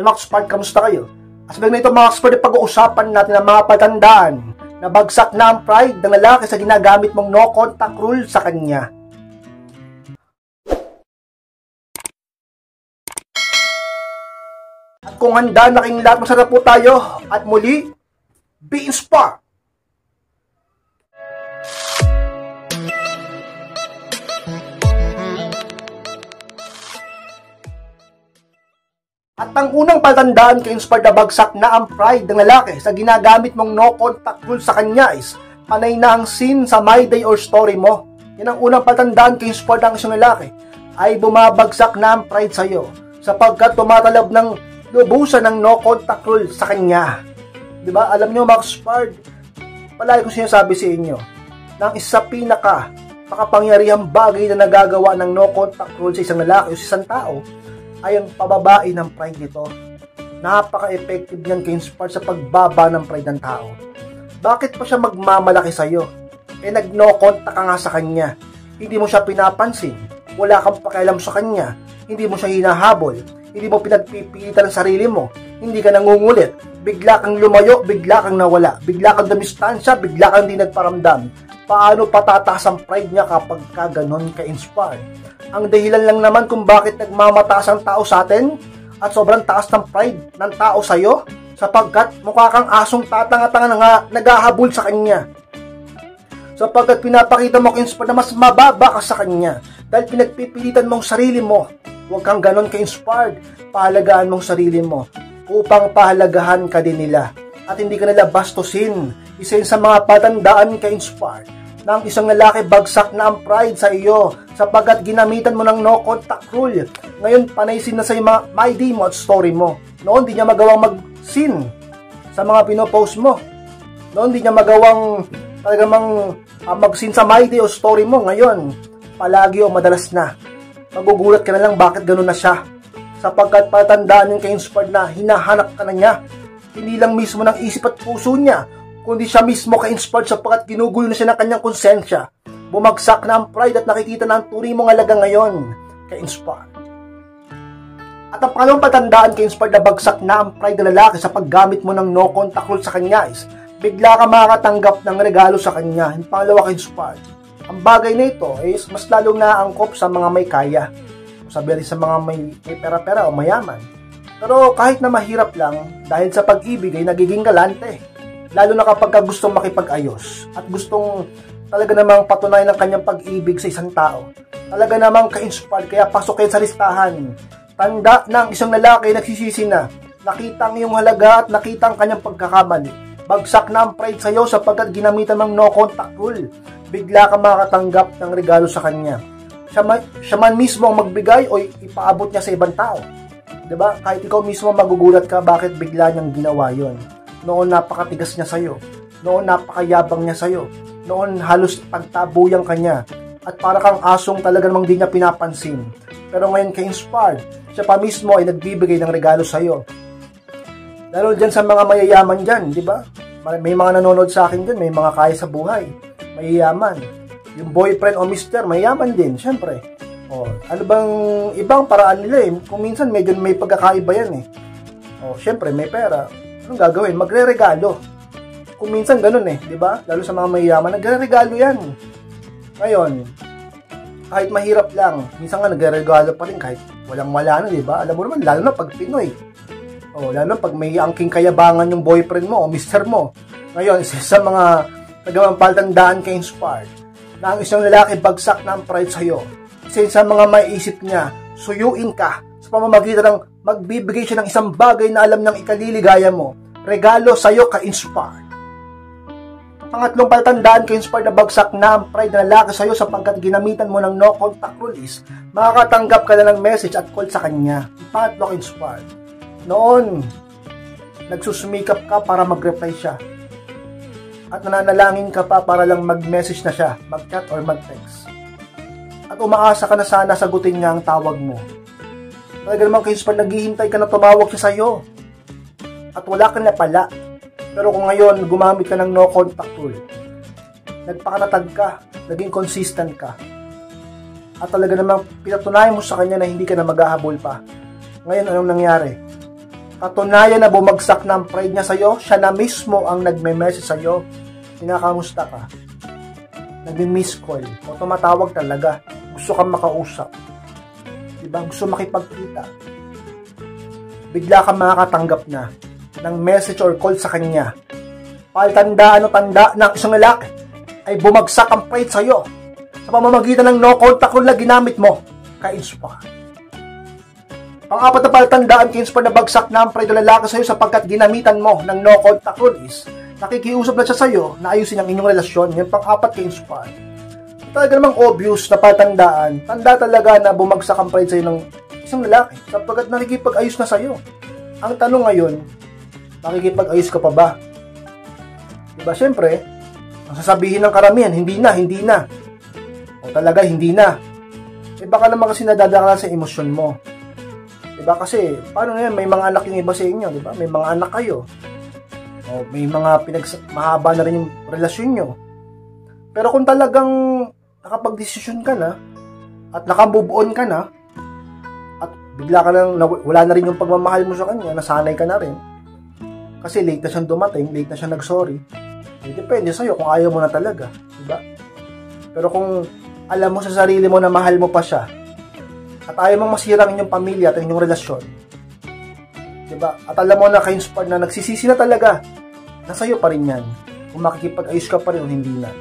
Mga Spart, kamusta kayo? Asbang na ito mga Spart, pag-uusapan natin ang mga patandaan na bagsak na ang pride ng lalaki sa ginagamit mong no contact rule sa kanya. At kung handa na kayong lahat, masarap po tayo. At muli, be inspired! At ang unang patandaan kay inspired na bagsak na ang pride ng lalaki sa ginagamit mong no contact rule sa kanya is panay na ang scene sa my day or story mo. Yan ang unang patandaan kay inspired ng isang lalaki ay bumabagsak na ang pride sa iyo sapagkat tumatalab ng lubusan ng no contact rule sa kanya. Diba? Alam nyo mga inspired, palagi ko sinasabi sa inyo na ang isa pinaka makapangyarihang bagay na nagagawa ng no contact rule sa isang lalaki o sa isang tao ay ang pababae ng pride nito. Napaka-effective niyan kay inspired sa pagbaba ng pride ng tao. Bakit pa siya magmamalaki sa'yo? Nag-no contact ka nga sa kanya. Hindi mo siya pinapansin. Wala kang pakialam sa kanya. Hindi mo siya hinahabol. Hindi mo pinagpipilitan ang sarili mo. Hindi ka nangungulit. Bigla kang lumayo, bigla kang nawala. Bigla kang dumistansya, bigla kang di nagparamdam. Paano patataas ang pride niya kapag ka ganon ka-inspired? Ang dahilan lang naman kung bakit nagmamataas ang tao sa atin at sobrang taas ng pride ng tao sa'yo sapagkat mukha kang asong tatanga-tanga na naghahabol sa kanya. Sapagkat pinapakita mo ka-inspired na mas mababa ka sa kanya dahil pinagpipilitan mong sarili mo. Huwag kang ganon ka-inspired. Pahalagaan mong sarili mo upang pahalagahan ka din nila at hindi ka nila bastusin. Isa yun sa mga patandaan ka-inspired na ang isang lalaki bagsak na ang pride sa iyo sapagkat ginamitan mo ng no contact rule. Ngayon panaysin na sa mga my day mo at story mo. Noon di niya magawang mag-sin sa mga pinopost mo. Noon di niya magawang talagang mag-sin sa my day o story mo. Ngayon palagi o madalas na. Magugulat ka na lang bakit ganoon na siya sapagkat patandaan yung ka-inspired na hinahanap ka na niya. Hindi lang mismo ng isip at puso niya, kundi siya mismo ka-inspired sapagkat ginugulo na siya ng kanyang konsensya. Bumagsak na ang pride at nakikita na ang tunay mong halaga ngayon, ka-inspired. At ang pangalawang patandaan ka-inspired na bagsak na ang pride ng lalaki sa paggamit mo ng no contact rule sa kanya is bigla ka makakatanggap ng regalo sa kanya. Yung pangalawa ka-inspired. Ang bagay na ito is mas lalong naangkop sa mga may kaya. Sabi rin sa mga may pera-pera o mayaman. Pero kahit na mahirap lang, dahil sa pag-ibig ay nagiging galante. Lalo na kapag gustong makipag-ayos at gustong talaga namang patunayan ng kanyang pag-ibig sa isang tao. Talaga namang ka-inspired, kaya pasok kayo sa listahan. Tanda na ang isang lalaki nagsisisi na. Nakita ang iyong halaga at nakita ang kanyang pagkakamali. Bagsak na ang pride sa iyo sapagkat ginamitan ng no contact rule. Bigla ka makatanggap ng regalo sa kanya. Siya man mismo ang magbigay o ipaabot niya sa ibang tao. Diba? Kahit ikaw mismo magugulat ka bakit bigla niyang ginawa yon. Noon napakatigas niya sa'yo. Noon napakayabang niya sa'yo. Noon halos pagtabuyang ka niya. At para kang asong talaga namang di niya pinapansin. Pero ngayon ka-inspired, siya pa mismo ay nagbibigay ng regalo sa'yo. Lalo dyan sa mga mayayaman dyan, di ba? May mga nanonood sa akin dyan, may mga kaya sa buhay. Mayayaman. Yung boyfriend o mister, mayayaman din, syempre. O, ano bang ibang paraan nila eh? Kung minsan medyo may pagkakaiba yan eh. O, syempre may pera. Anong gagawin? Magre-regalo. Kung minsan ganun eh, di ba? Lalo sa mga mayayaman, nagre-regalo yan. Ngayon, kahit mahirap lang, minsan nga nagre-regalo pa rin kahit walang-wala na, di ba? Alam mo naman, lalo na pag Pinoy. O, lalo na pag may angking kayabangan yung boyfriend mo o mister mo. Ngayon, isa sa mga nagawang paltandaan ka-inspired na ang isang lalaki bagsak na ang pride sa'yo. Isa sa mga maiisip niya, suyuin ka sa pamamagitan ng magbibigay siya ng isang bagay na alam niyang ikaliligaya mo. Regalo sa'yo ka-inspired. Pangatlong patandaan ka-inspired na bagsak na ang pride na lalaki sa'yo sapagkat ginamitan mo ng no contact rule is makakatanggap ka na ng message at call sa kanya. Pangatlo ka-inspired. Noon, nagsusumikap ka para mag-reply siya. At nananalangin ka pa para lang mag-message na siya, mag-chat or mag-text. At umaasa ka na sana sagutin niya ang tawag mo. Talaga naman ka-inspired, naghihintay ka na tumawag siya sa'yo. At wala ka na pala. Pero kung ngayon, gumamit ka ng no contact rule, nagpakatatag ka, naging consistent ka. At talaga namang pinatunayan mo sa kanya na hindi ka na maghahabol pa. Ngayon, anong nangyari? Katunayan na bumagsak na ang pride niya sa'yo, siya na mismo ang nagme-message sa'yo. Kinakamusta ka? Nagmi-miss call o tumatawag talaga. Gusto kang makausap. Diba? Gusto makipagkita. Bigla kang makakatanggap na ng message or call sa kanya. Paltandaan o tanda ng isang lalaki ay bumagsak ang pride sa'yo sa pamamagitan ng no contact rule na ginamit mo ka-inspire. Pang-apat na palatandaan ka-inspire na bagsak na ang pride ng lalaki sa'yo sapagkat ginamitan mo ng no contact rule is nakikiusap na siya sa'yo na ayusin ang inyong relasyon. Yan pang-apat ka-inspire. Talaga namang obvious na palatandaan, tanda talaga na bumagsak ang pride sa'yo ng isang lalaki sapagkat nakikipag-ayos na sa'yo. Ang tanong ngayon, nakikipag-ayos ka pa ba? Diba, syempre, ang sasabihin ng karamihan, hindi na. O talaga, hindi na. Baka naman kasi nadadala sa emosyon mo. Diba, kasi, paano na yan? May mga anak yung iba sa inyo, diba? May mga anak kayo. O may mga mahaba na rin yung relasyon nyo. Pero kung talagang nakapag-desisyon ka na, at nakabubuon ka na, at bigla ka nang wala na rin yung pagmamahal mo sa kanya, nasanay ka na rin, kasi late na siyang dumating, late na siyang nag-sorry, depende sa'yo kung ayaw mo na talaga, diba? Pero kung alam mo sa sarili mo na mahal mo pa siya, at ayaw mong masira ang inyong pamilya at inyong relasyon, diba? At alam mo na ka-inspire na nagsisisi na talaga, nasa'yo pa rin yan, kung makikipag-ayos ka pa rin o hindi na.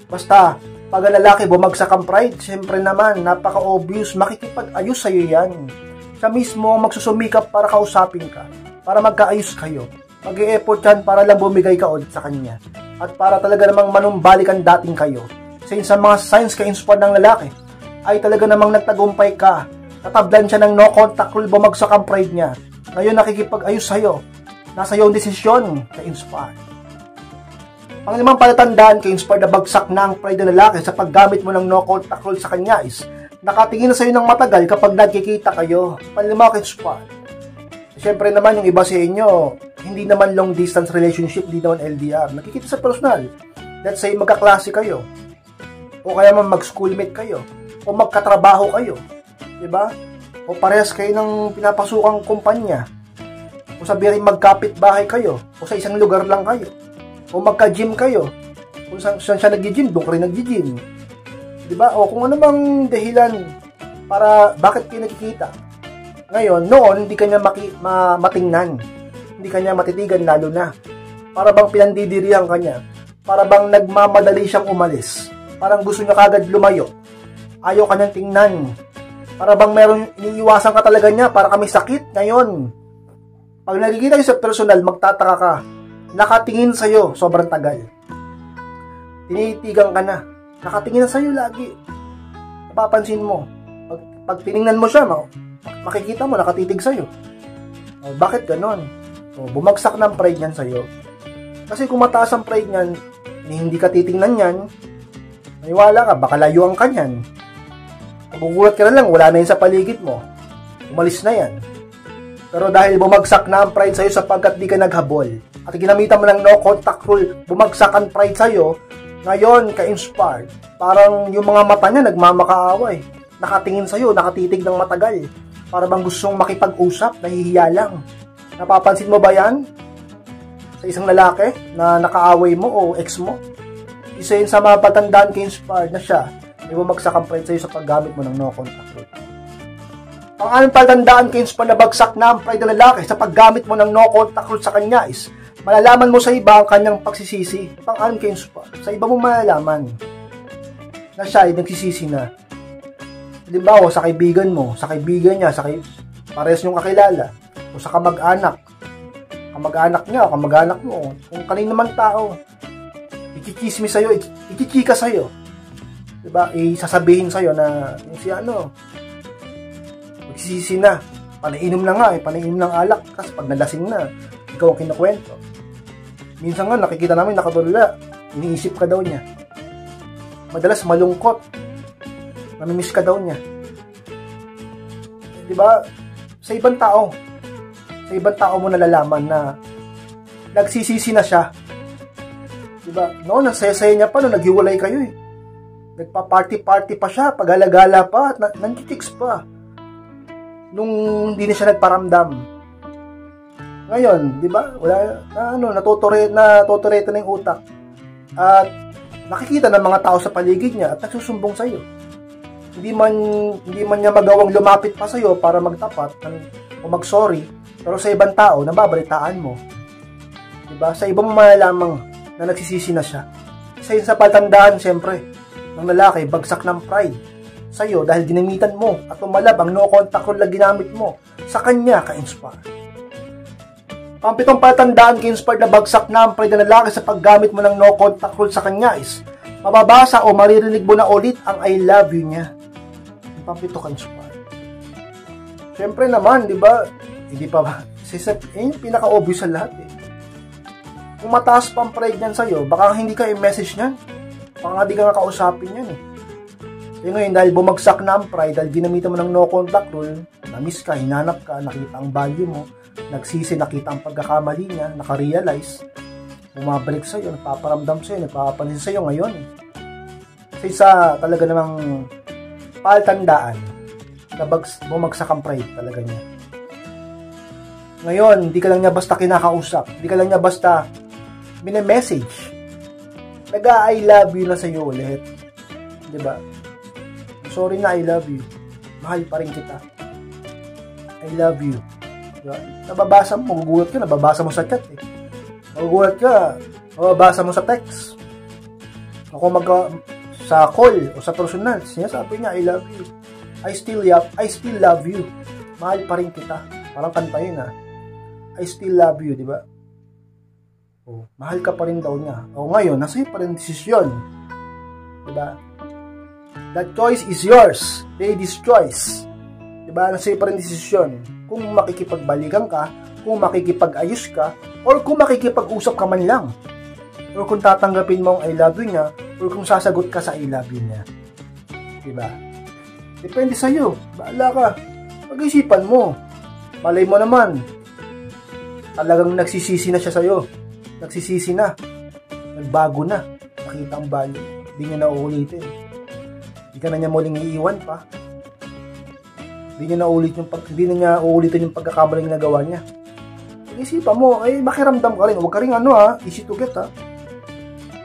Basta, pag ang lalaki bumagsak ang pride, siyempre naman, napaka-obvious, makikipag-ayos sa'yo yan. Siya mismo magsusumikap para kausapin ka, para magkaayos kayo. Mag-e-effort yan para lang bumigay ka ulit sa kanya. At para talaga namang manumbalikan dating kayo. Kasi sa mga signs ka-inspire ng lalaki, ay talaga namang nagtagumpay ka. Natablan siya ng no contact rule, bumagsak ang pride niya. Ngayon nakikipag-ayos sa'yo. Nasa iyo ang desisyon ka-inspire. Panglimang palatandaan ka-inspire na bagsak na ang pride ng lalaki sa paggamit mo ng no contact rule sa kanya is nakatingin na sa'yo ng matagal kapag nagkikita kayo. Panglima ka-inspire. Siyempre naman yung iba sa inyo, hindi naman long distance relationship, hindi naman LDR. Nakikita sa personal. Let's say magkaklase kayo. O kaya man mag-schoolmate kayo. O magkatrabaho kayo. Diba? O parehas kayo ng pinapasukang kumpanya. O sabihin magkapit bahay kayo. O sa isang lugar lang kayo. O magka-gym kayo. Kung saan siya nag-gym, doon ka rin nag-gym. Diba? O kung ano bang dahilan para bakit kayo nakikita. Ngayon, noon, hindi kanya matingnan. Hindi kanya matitigan lalo na. Para bang pinandidirihan kanya. Para bang nagmamadali siyang umalis. Parang gusto niya kagad lumayo. Ayaw kanyang tingnan. Para bang meron iniiwasan ka talaga niya para kami sakit ngayon. Pag nakikita niyo sa personal, magtataka ka. Nakatingin sa'yo, sobrang tagal. Tinitigan ka na. Nakatingin na sa'yo lagi. Napapansin mo. Pag tiningnan mo siya, makikita mo, nakatitig sa'yo. O, bakit ganon? O, bumagsak ng pride niyan sa'yo. Kasi kung mataas ang pride niyan, hindi ka titingnan yan, maniwala ka, baka layuan ka niyan. Magugulat ka na lang, wala na yun sa paligid mo. Umalis na yan. Pero dahil bumagsak na ang pride sa'yo sapagkat di ka naghabol, at ginamitan mo ng no contact rule, bumagsak ang pride sa'yo, ngayon ka-inspired. Parang yung mga mata niya nagmamakaaway. Nakatingin sa'yo, nakatitig ng matagal. Para bang gustong makipag-usap, nahihiya lang. Napapansin mo ba yan? Sa isang lalaki na nakaaway mo o ex mo? Isa yun sa mga patandaan ka-inspired na siya. May bumagsak ang pride sa'yo sa paggamit mo ng no contact rule. Ang anong patandaan ka-inspired na bagsak na ang pride ng lalaki sa paggamit mo ng no contact rule sa kanya is malalaman mo sa iba ang kanyang pagsisisi. Ang anong ka-inspired, sa iba mo malalaman na siya ay nagsisisi na. Diba, o sa kaibigan mo, sa kaibigan niya, pares niyong kakilala, o sa kamag-anak niya, o kamag-anak mo, kung kanino man tao, ikikismis sa'yo, ikichika sa'yo. Diba, sasabihin sa'yo na, yung si magsisisi na, panainom na nga, panainom ng alak, kasi pag nalasing na, ikaw ang kinukwento. Minsan nga, nakikita namin nakatulala, iniisip ka daw niya. Madalas malungkot, namimiss ka daw niya. Diba? Sa ibang tao mo nalalaman na nagsisisi na siya. Diba? Noon, ang saya-saya niya pa, nung naghiwalay kayo eh. Nagpa-party-party pa siya, pag-alagala pa, at nantichicks pa. Nung hindi na siya nagparamdam. Ngayon, di ba? Wala na natutureta na yung utak. At nakikita ng mga tao sa paligid niya at nagsusumbong sa iyo. Hindi man niya magawang lumapit pa sa iyo para magtapat o mag-sorry, pero sa ibang tao nababalitaan mo. Di ba? Sa ibang malalamang na nagsisisi na siya. Isa yun sa patandaan, siyempre, ng lalaki, bagsak ng pride sa iyo dahil ginamitan mo at umalab ang no contact rule na ginamit mo sa kanya ka-inspire. Pampitong patandaan ka-inspired na bagsak na ang pride ng lalaki sa paggamit mo ng no contact rule sa kanya is mababasa o maririnig mo na ulit ang I love you niya. Pampito ka-inspired. Siyempre naman, di ba? Hindi pa ba? Yung pinaka-obvious sa lahat eh. Kung mataas pa ang pride niyan sa'yo, baka hindi ka i-message niyan. Baka hindi ka nga kausapin niyan eh. Yung ngayon, dahil bumagsak na ang pride, dahil ginamitan mo ng no contact rule, na-miss ka, hinanap ka, nakita ang value mo, nagsisi, nakita ang pagkakamali niya, nakarealize, bumabalik sa'yo, nagpaparamdam sa'yo, nagpapapansin sa'yo ngayon. Kasi isa talaga namang paltandaan na bumagsak ang pride talaga niya. Ngayon, hindi ka lang niya basta kinakausap, hindi ka lang niya basta message. Nag-I love you na sa'yo ulit. Diba? Sorry na, I love you. Mahal pa rin kita. I love you. Diba? Nababasa mo, magugulat ka, nababasa mo sa chat eh. Magugulat ka, nababasa mo sa text. Ako sa call o sa personal, sinasabi niya, I love you. I still love you. Mahal pa rin kita. Parang kanta yun ah. I still love you, di ba? Oh, mahal ka pa rin daw niya. O ngayon, nasa iyo pa rin desisyon. Di ba? That choice is yours. Lady's choice. Di ba? Nasa iyo pa rin desisyon. Kung makikipagbalikan ka, kung makikipag-ayos ka, or kung makikipag-usap ka man lang. Or kung tatanggapin mo ang I love you niya, or kung sasagot ka sa I love you niya. Di ba? Depende sa iyo. Bahala ka. Pag-isipan mo. Malay mo naman, talagang nagsisisi na siya sa'yo. Nagsisisi na. Nagbago na. Nakita ang value. Hindi niya na uulitin. Hindi ka na niya muling iiwan pa. Hindi niya na uulitin yung pagkakamaling nagawa niya. Pag-isipan mo, ay makiramdam ka rin. Huwag ka rin easy to get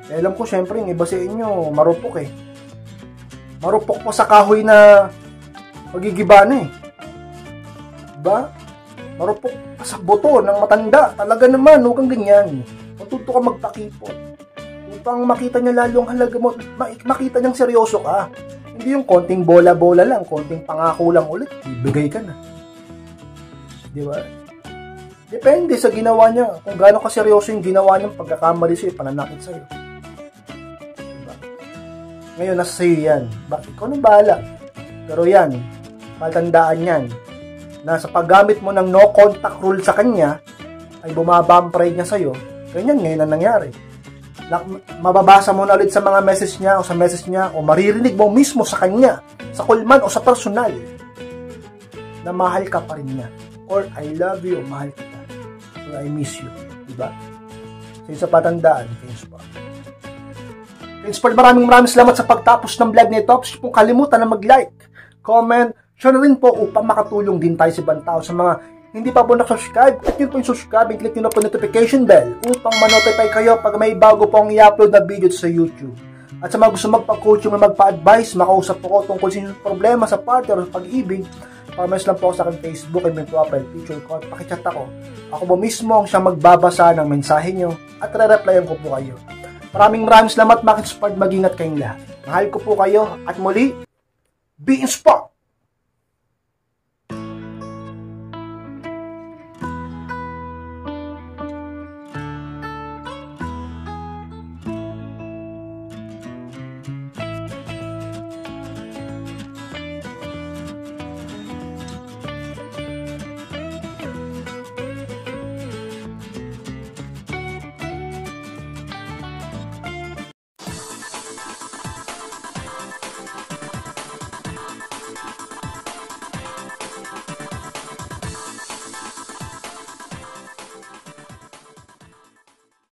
Eh, alam ko syempre yung iba sa inyo, marupok eh. Marupok pa sa kahoy na magigiba na eh. Diba? Marupok sa buto ng matanda. Talaga naman, huwag kang ganyan. Matuto ka magpakipot. Upang makita niya lalong halaga mo, makita niyang seryoso ka. Hindi yung konting bola-bola lang, konting pangako lang ulit, ibigay ka na. Di ba? Depende sa ginawa niya. Kung gaano ka seryoso yung ginawa niyang pagkakamali sa'yo, pananakit sa'yo. Diba? Ngayon, nasa sa'yo yan. Ikaw nang bahala. Pero yan, patandaan yan, na sa paggamit mo ng no contact rule sa kanya, ay bumaba ang pride niya sa'yo. Ganyan ngayon ang nangyari. Mababasa mo na ulit sa mga message niya o sa message niya o maririnig mo mismo sa kanya, sa call o sa personal, na mahal ka pa rin niya. Or I love you, mahal kita. Or I miss you. Diba? So sa patandaan, Inspired, maraming salamat sa pagtapos ng vlog nito. Huwag pong kalimutan na mag-like, comment, share rin po upang makatulong din tayo sa ibang tao. Sa mga hindi pa po nakasubscribe, click nyo po yung subscribe and click nyo na po notification bell upang ma-notify kayo pag may bago pong i-upload na video sa YouTube. At sa mga gusto magpa-coaching o magpa-advise, makausap po ko tungkol sa inyong problema sa partner o pag-ibig, pamamas lang po ako sa aking Facebook and may profile picture ko at pakichat ako. Ako po mismo ang siyang magbabasa ng mensahe nyo at re-replyan ko po kayo. Maraming salamat, Mac Inspired, mag-ingat kayong lahat. Mahal ko po kayo at muli, be inspired!